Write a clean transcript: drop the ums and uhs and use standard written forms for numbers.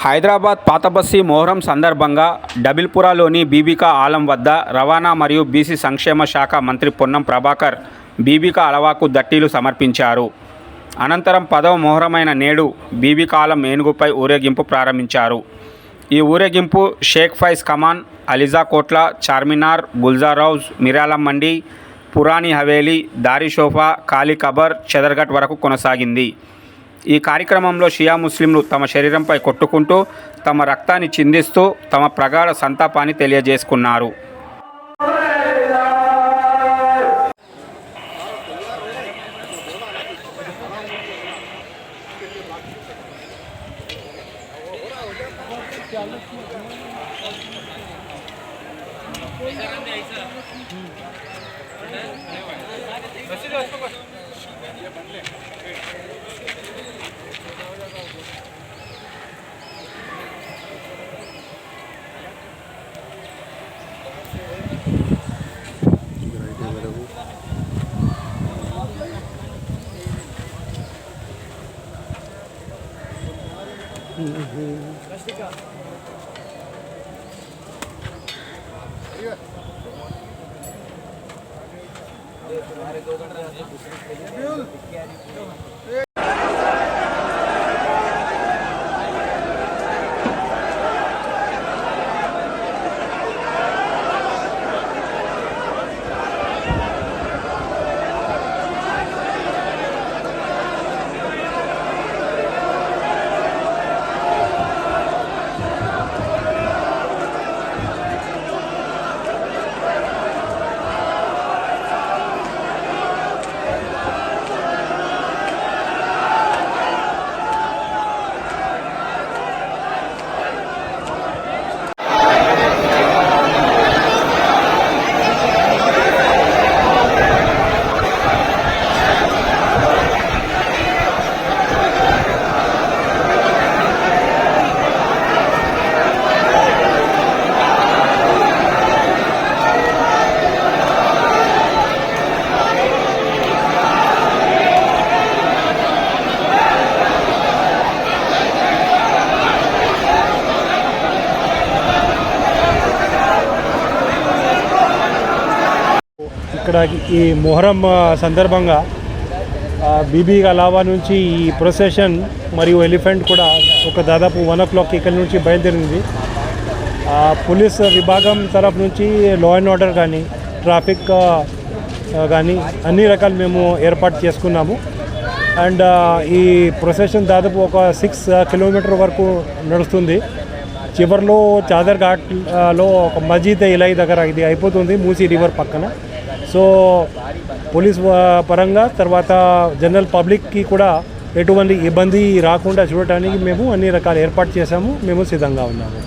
హైదరాబాద్ పాతబస్తీ మొహరం సందర్భంగా డబిల్పురాలోని బీబీకా ఆలం వద్ద రవాణా మరియు బీసీ సంక్షేమ శాఖ మంత్రి పొన్నం ప్రభాకర్ బీబీకా అలవాకు దట్టీలు సమర్పించారు. అనంతరం 10వ మొహరమైన నేడు బీబీకా ఆలం ఏనుగుపై ఊరేగింపు ప్రారంభించారు. ఈ ఊరేగింపు షేక్ ఫైజ్ కమాన్, అలిజా కోట్ల, చార్మినార్, గుల్జార్ హౌస్, మిరాలం మండి, పురాణి హవేలీ, దారి షోఫా, కాళీ కబర్, చదర్ఘట్ వరకు కొనసాగింది. ఈ కార్యక్రమంలో షియా ముస్లింలు తమ శరీరంపై కొట్టుకుంటూ తమ రక్తాన్ని చిందిస్తూ తమ ప్రగాఢ సంతాపాన్ని తెలియజేసుకున్నారు. ఇక్కడ ఈ మొహరం సందర్భంగా బీబీ అలావా నుంచి ఈ ప్రొసెషన్ మరియు ఎలిఫెంట్ కూడా ఒక దాదాపు 1 o'clock ఇక్కడ నుంచి బయలుదేరింది. పోలీస్ విభాగం తరఫు నుంచి లా అండ్ ఆర్డర్ కానీ ట్రాఫిక్ కానీ అన్ని రకాలు మేము ఏర్పాటు చేసుకున్నాము. అండ్ ఈ ప్రొసెషన్ దాదాపు ఒక 6 kilometers వరకు నడుస్తుంది. చివరిలో చాదర్ ఘాట్లో ఒక మస్జిద్ ఇలాయి దగ్గర ఇది అయిపోతుంది, మూసీ రివర్ పక్కన. సో పోలీస్ పరంగా తర్వాత జనరల్ పబ్లిక్కి కూడా ఎటువంటి ఇబ్బంది రాకుండా చూడటానికి మేము అన్ని రకాల ఏర్పాటు చేశాము. మేము సిద్ధంగా ఉన్నాము.